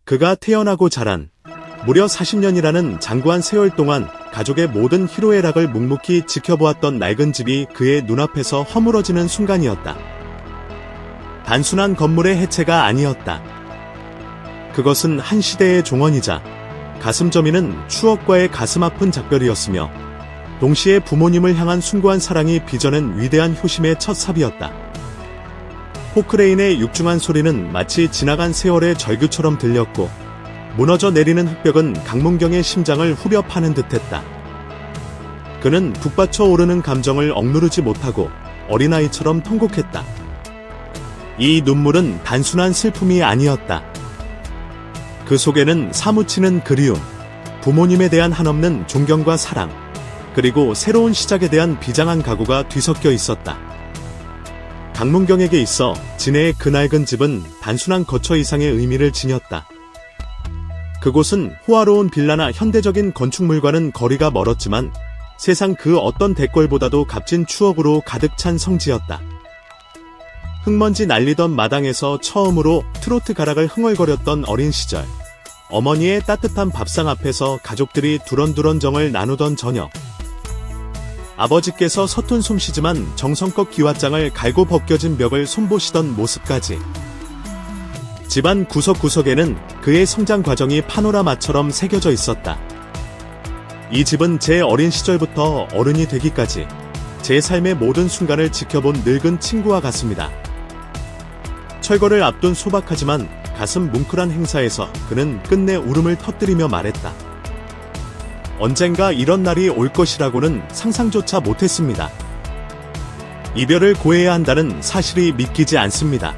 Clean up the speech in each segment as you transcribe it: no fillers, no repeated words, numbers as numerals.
그가 태어나고 자란 무려 40년이라는 장구한 세월 동안 가족의 모든 희로애락을 묵묵히 지켜보았던 낡은 집이 그의 눈앞에서 허물어지는 순간이었다. 단순한 건물의 해체가 아니었다. 그것은 한 시대의 종언이자 가슴 저미는 추억과의 가슴 아픈 작별이었으며 동시에 부모님을 향한 숭고한 사랑이 빚어낸 위대한 효심의 첫 삽이었다. 포크레인의 육중한 소리는 마치 지나간 세월의 절규처럼 들렸고 무너져 내리는 흙벽은 강문경의 심장을 후벼 파는 듯했다. 그는 북받쳐 오르는 감정을 억누르지 못하고 어린아이처럼 통곡했다. 이 눈물은 단순한 슬픔이 아니었다. 그 속에는 사무치는 그리움, 부모님에 대한 한없는 존경과 사랑, 그리고 새로운 시작에 대한 비장한 각오가 뒤섞여 있었다. 강문경에게 있어 진해의 그 낡은 집은 단순한 거처 이상의 의미를 지녔다. 그곳은 호화로운 빌라나 현대적인 건축물과는 거리가 멀었지만 세상 그 어떤 대궐보다도 값진 추억으로 가득 찬 성지였다. 흙먼지 날리던 마당에서 처음으로 트로트 가락을 흥얼거렸던 어린 시절, 어머니의 따뜻한 밥상 앞에서 가족들이 두런두런 정을 나누던 저녁, 아버지께서 서툰 솜씨지만 정성껏 기와장을 갈고 벗겨진 벽을 손보시던 모습까지. 집안 구석구석에는 그의 성장 과정이 파노라마처럼 새겨져 있었다. 이 집은 제 어린 시절부터 어른이 되기까지 제 삶의 모든 순간을 지켜본 늙은 친구와 같습니다. 철거를 앞둔 소박하지만 가슴 뭉클한 행사에서 그는 끝내 울음을 터뜨리며 말했다. 언젠가 이런 날이 올 것이라고는 상상조차 못했습니다. 이별을 고해야 한다는 사실이 믿기지 않습니다.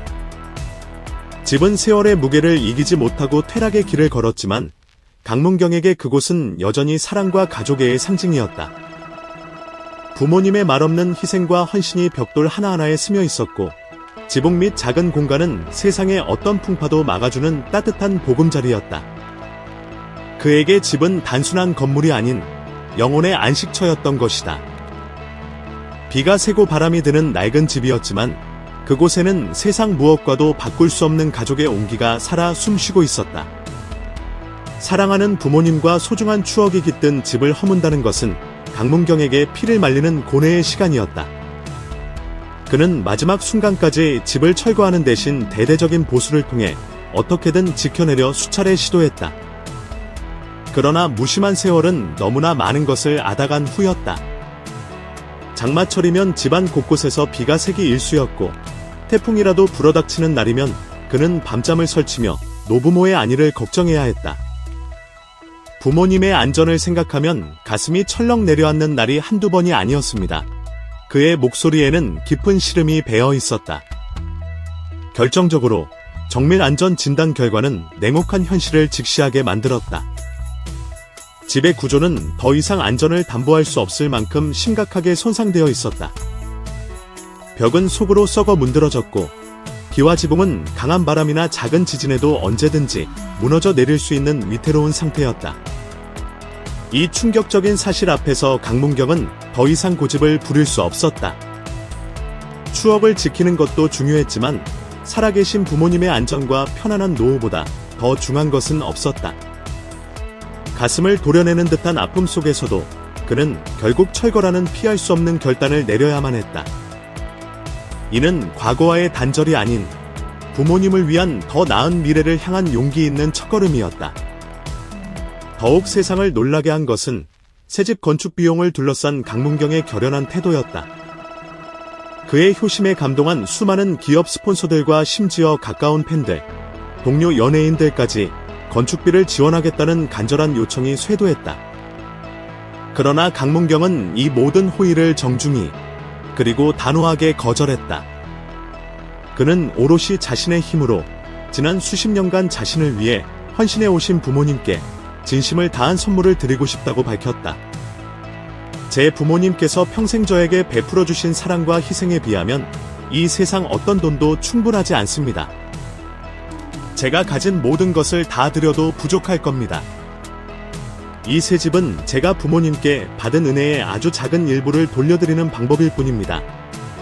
집은 세월의 무게를 이기지 못하고 퇴락의 길을 걸었지만 강문경에게 그곳은 여전히 사랑과 가족의 상징이었다. 부모님의 말없는 희생과 헌신이 벽돌 하나하나에 스며 있었고 지붕 및 작은 공간은 세상의 어떤 풍파도 막아주는 따뜻한 보금자리였다. 그에게 집은 단순한 건물이 아닌 영혼의 안식처였던 것이다. 비가 새고 바람이 드는 낡은 집이었지만 그곳에는 세상 무엇과도 바꿀 수 없는 가족의 온기가 살아 숨쉬고 있었다. 사랑하는 부모님과 소중한 추억이 깃든 집을 허문다는 것은 강문경에게 피를 말리는 고뇌의 시간이었다. 그는 마지막 순간까지 집을 철거하는 대신 대대적인 보수를 통해 어떻게든 지켜내려 수차례 시도했다. 그러나 무심한 세월은 너무나 많은 것을 앗아간 후였다. 장마철이면 집안 곳곳에서 비가 새기 일쑤였고 태풍이라도 불어닥치는 날이면 그는 밤잠을 설치며 노부모의 안위를 걱정해야 했다. 부모님의 안전을 생각하면 가슴이 철렁 내려앉는 날이 한두 번이 아니었습니다. 그의 목소리에는 깊은 시름이 배어 있었다. 결정적으로 정밀 안전 진단 결과는 냉혹한 현실을 직시하게 만들었다. 집의 구조는 더 이상 안전을 담보할 수 없을 만큼 심각하게 손상되어 있었다. 벽은 속으로 썩어 문드러졌고 기와 지붕은 강한 바람이나 작은 지진에도 언제든지 무너져 내릴 수 있는 위태로운 상태였다. 이 충격적인 사실 앞에서 강문경은 더 이상 고집을 부릴 수 없었다. 추억을 지키는 것도 중요했지만 살아계신 부모님의 안전과 편안한 노후보다 더 중요한 것은 없었다. 가슴을 도려내는 듯한 아픔 속에서도 그는 결국 철거라는 피할 수 없는 결단을 내려야만 했다. 이는 과거와의 단절이 아닌 부모님을 위한 더 나은 미래를 향한 용기 있는 첫걸음이었다. 더욱 세상을 놀라게 한 것은 새집 건축 비용을 둘러싼 강문경의 결연한 태도였다. 그의 효심에 감동한 수많은 기업 스폰서들과 심지어 가까운 팬들, 동료 연예인들까지 건축비를 지원하겠다는 간절한 요청이 쇄도했다. 그러나 강문경은 이 모든 호의를 정중히 그리고 단호하게 거절했다. 그는 오롯이 자신의 힘으로 지난 수십 년간 자신을 위해 헌신해 오신 부모님께 진심을 다한 선물을 드리고 싶다고 밝혔다. 제 부모님께서 평생 저에게 베풀어 주신 사랑과 희생에 비하면 이 세상 어떤 돈도 충분하지 않습니다. 제가 가진 모든 것을 다 드려도 부족할 겁니다. 이 새 집은 제가 부모님께 받은 은혜의 아주 작은 일부를 돌려드리는 방법일 뿐입니다.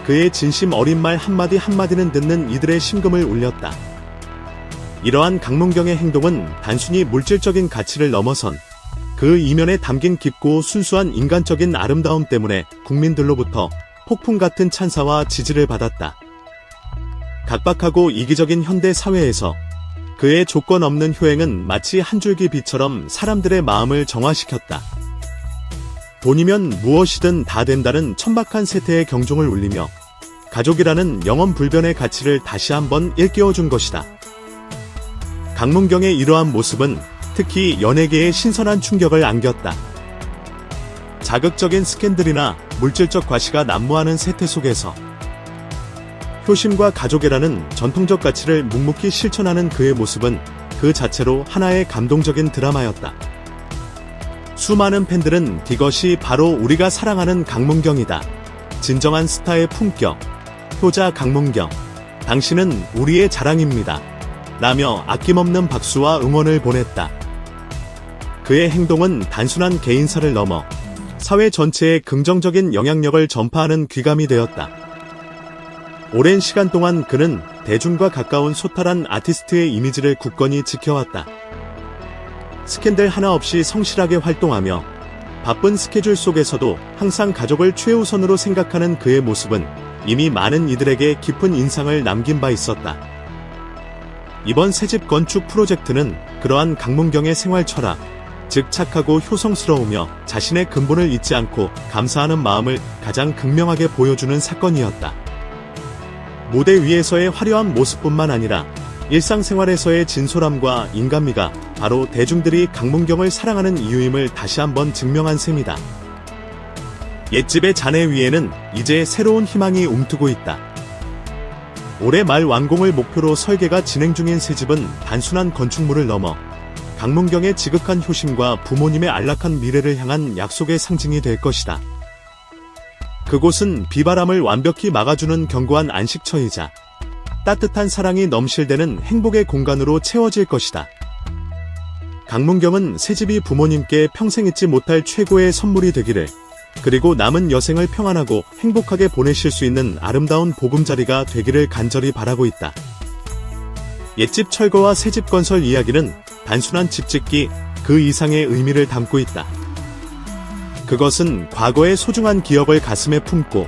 그의 진심 어린 말 한마디 한마디는 듣는 이들의 심금을 울렸다. 이러한 강문경의 행동은 단순히 물질적인 가치를 넘어선 그 이면에 담긴 깊고 순수한 인간적인 아름다움 때문에 국민들로부터 폭풍 같은 찬사와 지지를 받았다. 각박하고 이기적인 현대 사회에서 그의 조건 없는 효행은 마치 한 줄기 빛처럼 사람들의 마음을 정화시켰다. 돈이면 무엇이든 다 된다는 천박한 세태의 경종을 울리며 가족이라는 영원불변의 가치를 다시 한번 일깨워준 것이다. 강문경의 이러한 모습은 특히 연예계에 신선한 충격을 안겼다. 자극적인 스캔들이나 물질적 과시가 난무하는 세태 속에서 효심과 가족이라는 전통적 가치를 묵묵히 실천하는 그의 모습은 그 자체로 하나의 감동적인 드라마였다. 수많은 팬들은 이것이 바로 우리가 사랑하는 강문경이다. 진정한 스타의 품격. 효자 강문경. 당신은 우리의 자랑입니다. 라며 아낌없는 박수와 응원을 보냈다. 그의 행동은 단순한 개인사를 넘어 사회 전체에 긍정적인 영향력을 전파하는 귀감이 되었다. 오랜 시간 동안 그는 대중과 가까운 소탈한 아티스트의 이미지를 굳건히 지켜왔다. 스캔들 하나 없이 성실하게 활동하며 바쁜 스케줄 속에서도 항상 가족을 최우선으로 생각하는 그의 모습은 이미 많은 이들에게 깊은 인상을 남긴 바 있었다. 이번 새집 건축 프로젝트는 그러한 강문경의 생활 철학, 즉 착하고 효성스러우며 자신의 근본을 잊지 않고 감사하는 마음을 가장 극명하게 보여주는 사건이었다. 무대 위에서의 화려한 모습뿐만 아니라 일상생활에서의 진솔함과 인간미가 바로 대중들이 강문경을 사랑하는 이유임을 다시 한번 증명한 셈이다. 옛집의 잔해 위에는 이제 새로운 희망이 움트고 있다. 올해 말 완공을 목표로 설계가 진행 중인 새집은 단순한 건축물을 넘어 강문경의 지극한 효심과 부모님의 안락한 미래를 향한 약속의 상징이 될 것이다. 그곳은 비바람을 완벽히 막아주는 견고한 안식처이자 따뜻한 사랑이 넘실대는 행복의 공간으로 채워질 것이다. 강문경은 새집이 부모님께 평생 잊지 못할 최고의 선물이 되기를, 그리고 남은 여생을 평안하고 행복하게 보내실 수 있는 아름다운 보금자리가 되기를 간절히 바라고 있다. 옛집 철거와 새집 건설 이야기는 단순한 집 짓기 그 이상의 의미를 담고 있다. 그것은 과거의 소중한 기억을 가슴에 품고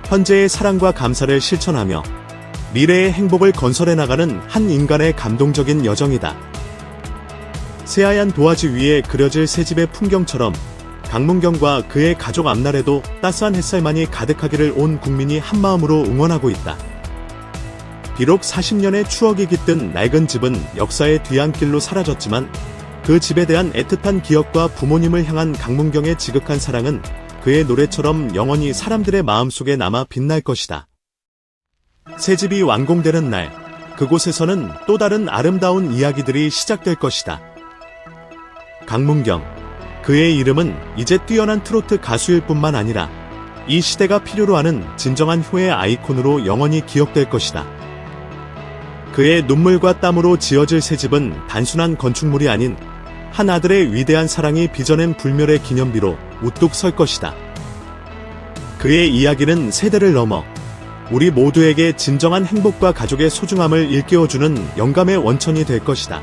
현재의 사랑과 감사를 실천하며 미래의 행복을 건설해 나가는 한 인간의 감동적인 여정이다. 새하얀 도화지 위에 그려질 새집의 풍경처럼 강문경과 그의 가족 앞날에도 따스한 햇살만이 가득하기를 온 국민이 한마음으로 응원하고 있다. 비록 40년의 추억이 깃든 낡은 집은 역사의 뒤안길로 사라졌지만 그 집에 대한 애틋한 기억과 부모님을 향한 강문경의 지극한 사랑은 그의 노래처럼 영원히 사람들의 마음속에 남아 빛날 것이다. 새집이 완공되는 날, 그곳에서는 또 다른 아름다운 이야기들이 시작될 것이다. 강문경, 그의 이름은 이제 뛰어난 트로트 가수일 뿐만 아니라 이 시대가 필요로 하는 진정한 효의 아이콘으로 영원히 기억될 것이다. 그의 눈물과 땀으로 지어질 새집은 단순한 건축물이 아닌 한 아들의 위대한 사랑이 빚어낸 불멸의 기념비로 우뚝 설 것이다. 그의 이야기는 세대를 넘어 우리 모두에게 진정한 행복과 가족의 소중함을 일깨워주는 영감의 원천이 될 것이다.